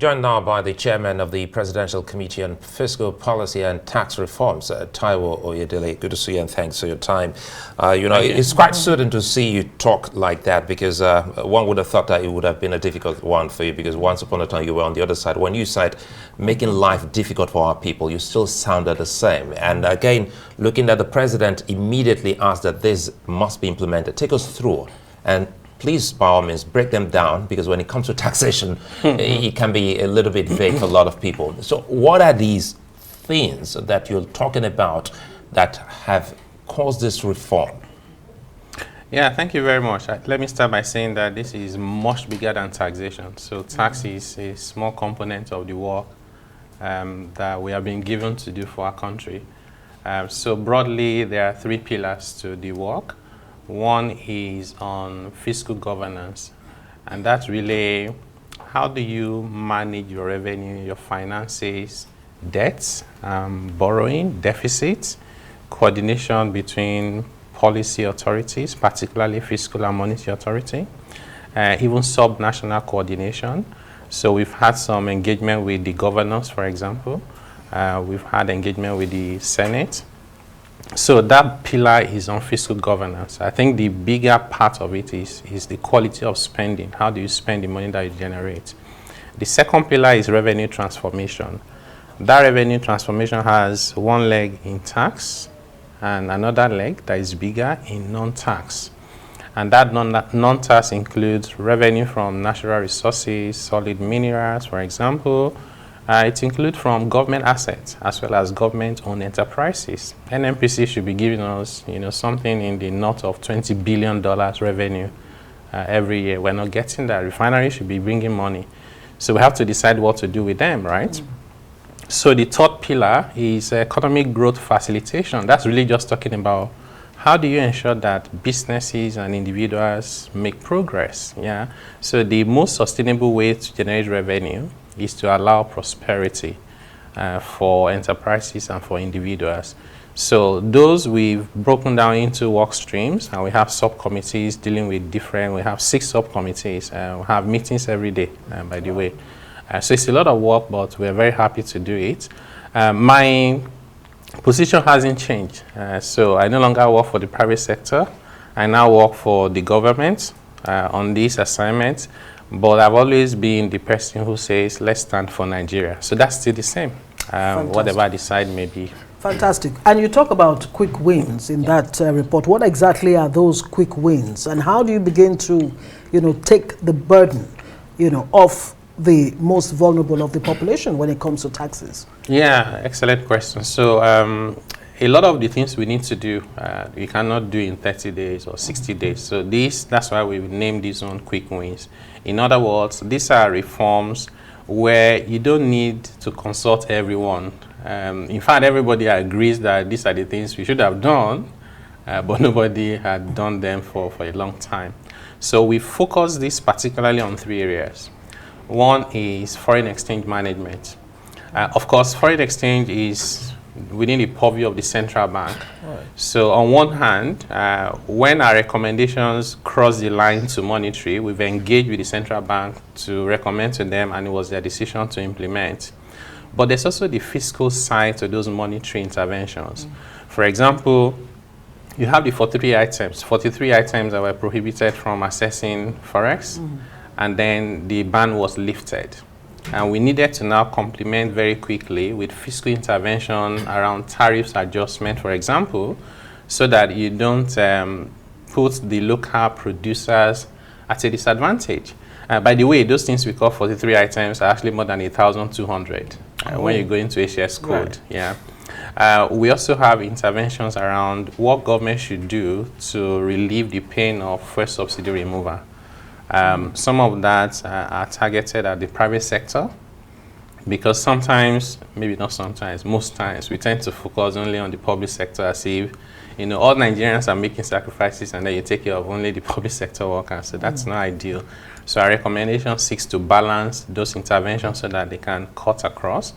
joined now by the chairman of the Presidential Committee on Fiscal Policy and Tax Reforms, Taiwo Oyedele. Good to see you and thanks for your time. It's quite certain to see you talk like that because one would have thought that it would have been a difficult one for you because once upon a time you were on the other side. When you said making life difficult for our people, you still sounded the same. And again, looking at the president immediately asked that this must be implemented. Take us through and please, by all means, break them down because when it comes to taxation, it can be a little bit vague for a lot of people. So what are these things that you're talking about that have caused this reform? Yeah, thank you very much. Let me start by saying that this is much bigger than taxation. So tax is a small component of the work that we have been given to do for our country. So broadly, there are three pillars to the work. One is on fiscal governance, and that's really how do you manage your revenue, your finances, debts, borrowing, deficits, coordination between policy authorities, particularly fiscal and monetary authority, even sub-national coordination. So we've had some engagement with the governors, for example. We've had engagement with the Senate. So that pillar is on fiscal governance. I think the bigger part of it is the quality of spending. How do you spend the money that you generate? The second pillar is revenue transformation. That revenue transformation has one leg in tax and another leg that is bigger in non-tax. And that non-tax includes revenue from natural resources, solid minerals, for example. It includes from government assets as well as government-owned enterprises. NNPC should be giving us, something in the north of $20 billion revenue every year. We're not getting that. Refineries should be bringing money. So we have to decide what to do with them, right? So the third pillar is economic growth facilitation. That's really just talking about how do you ensure that businesses and individuals make progress, yeah? So the most sustainable way to generate revenue is to allow prosperity for enterprises and for individuals. So those we've broken down into work streams, and we have subcommittees dealing with we have 6 subcommittees. We have meetings every day, by the way. So it's a lot of work, but we're very happy to do it. My position hasn't changed. So I no longer work for the private sector. I now work for the government on this assignment. But I've always been the person who says, let's stand for Nigeria. So that's still the same, whatever I decide may be. Fantastic. And you talk about quick wins in that report. What exactly are those quick wins? And how do you begin to, take the burden, off the most vulnerable of the population when it comes to taxes? Yeah, excellent question. So a lot of the things we need to do, we cannot do in 30 days or 60 days. So that's why we named these one quick wins. In other words, these are reforms where you don't need to consult everyone. In fact, everybody agrees that these are the things we should have done, but nobody had done them for a long time. So we focus this particularly on 3 areas. One is foreign exchange management. Of course, foreign exchange is within the purview of the central bank. Right. So on one hand, when our recommendations cross the line to monetary, we've engaged with the central bank to recommend to them, and it was their decision to implement. But there's also the fiscal side to those monetary interventions. For example, you have the 43 items that were prohibited from assessing Forex, and then the ban was lifted. And we needed to now complement very quickly with fiscal intervention around tariffs adjustment, for example, so that you don't put the local producers at a disadvantage. By the way, those things we call 43 items are actually more than 1,200 when you go into HS code. Right. Yeah. We also have interventions around what government should do to relieve the pain of fuel subsidy removal. Some of that are targeted at the private sector because sometimes, maybe not sometimes, most times, we tend to focus only on the public sector as if, all Nigerians are making sacrifices and then you take care of only the public sector workers. So that's not ideal. So our recommendation seeks to balance those interventions so that they can cut across.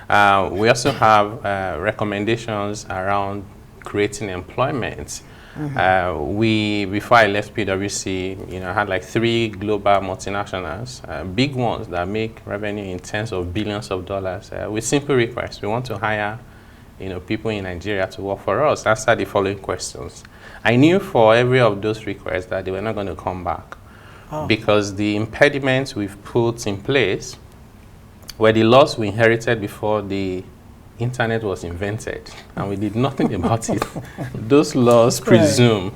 We also have recommendations around creating employment. Before I left PwC, I had like 3 global multinationals, big ones that make revenue in tens of billions of dollars, with simple requests. We want to hire, people in Nigeria to work for us. Answer the following questions. I knew for every of those requests that they were not going to come back because the impediments we've put in place were the laws we inherited before the internet was invented, and we did nothing about it. Those laws presume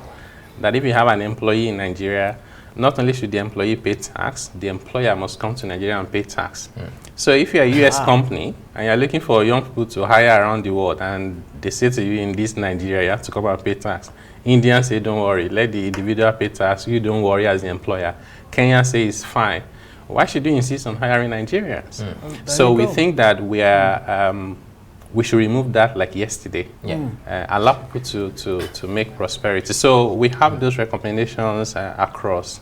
that if you have an employee in Nigeria, not only should the employee pay tax, the employer must come to Nigeria and pay tax. So if you're a US company and you're looking for young people to hire around the world, and they say to you in this Nigeria, you have to come and pay tax. Indians say, don't worry, let the individual pay tax, you don't worry as the employer. Kenya say it's fine. Why should you insist on hiring Nigerians? So we think that we should remove that like yesterday. Allow people to make prosperity. So we have those recommendations across.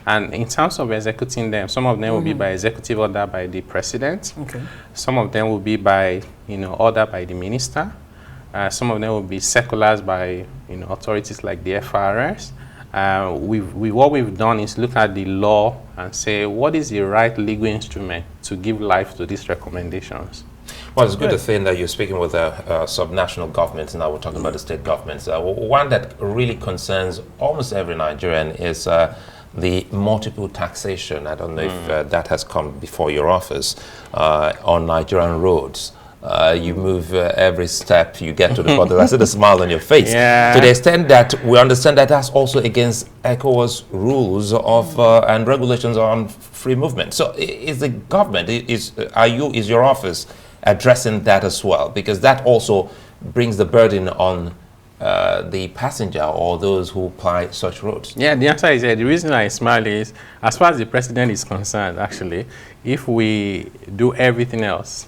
And in terms of executing them, some of them will be by executive order by the president. Some of them will be by order by the minister. Some of them will be circulars by authorities like the FRS. What we've done is look at the law and say, what is the right legal instrument to give life to these recommendations? Well, it's good to think that you're speaking with subnational governments. Now we're talking about the state governments. One that really concerns almost every Nigerian is the multiple taxation. I don't know if that has come before your office on Nigerian roads. You move every step you get to the bottom. I see the smile on your face. To the extent that we understand that that's also against ECOWAS rules of and regulations on free movement. So is the government, is your office addressing that as well? Because that also brings the burden on the passenger or those who apply such roads. Yeah, the answer is the reason I smile is, as far as the president is concerned, actually, if we do everything else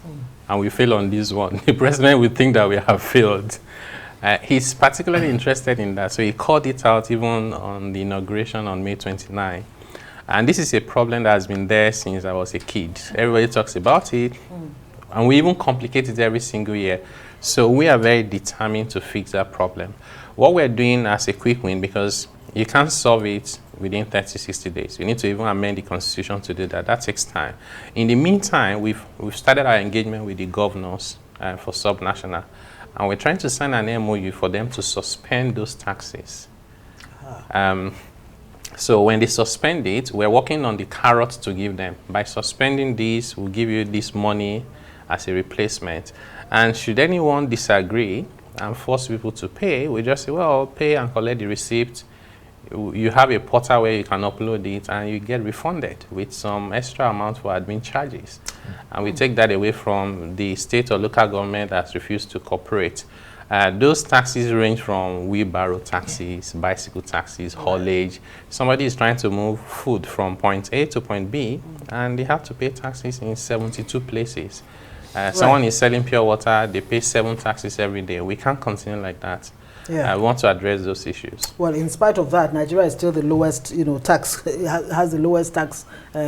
and we fail on this one, the president will think that we have failed. He's particularly interested in that, so he called it out even on the inauguration on May 29. And this is a problem that has been there since I was a kid. Everybody talks about it, and we even complicate it every single year. So we are very determined to fix that problem. What we're doing as a quick win, because you can't solve it within 30, 60 days. You need to even amend the constitution to do that. That takes time. In the meantime, we've started our engagement with the governors for subnational, and we're trying to sign an MOU for them to suspend those taxes. So when they suspend it, we're working on the carrot to give them. By suspending this, we'll give you this money as a replacement. And should anyone disagree and force people to pay, we just say, well, pay and collect the receipt. You have a portal where you can upload it and you get refunded with some extra amount for admin charges. And we take that away from the state or local government that's refused to cooperate. Those taxes range from wheelbarrow taxes, bicycle taxes, haulage. Somebody is trying to move food from point A to point B, and they have to pay taxes in 72 places. Someone is selling pure water, they pay 7 taxes every day. We can't continue like that. We want to address those issues. Well, in spite of that, Nigeria is still the lowest, tax, has the lowest tax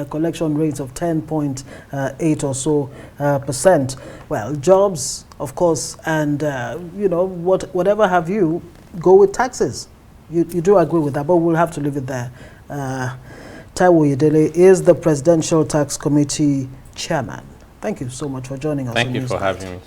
collection rates of 10.8 or so percent. Well, jobs, of course, and, whatever have you, go with taxes. You do agree with that, but we'll have to leave it there. Taiwo Oyedele is the Presidential Tax Committee Chairman. Thank you so much for joining us. Thank you for having me.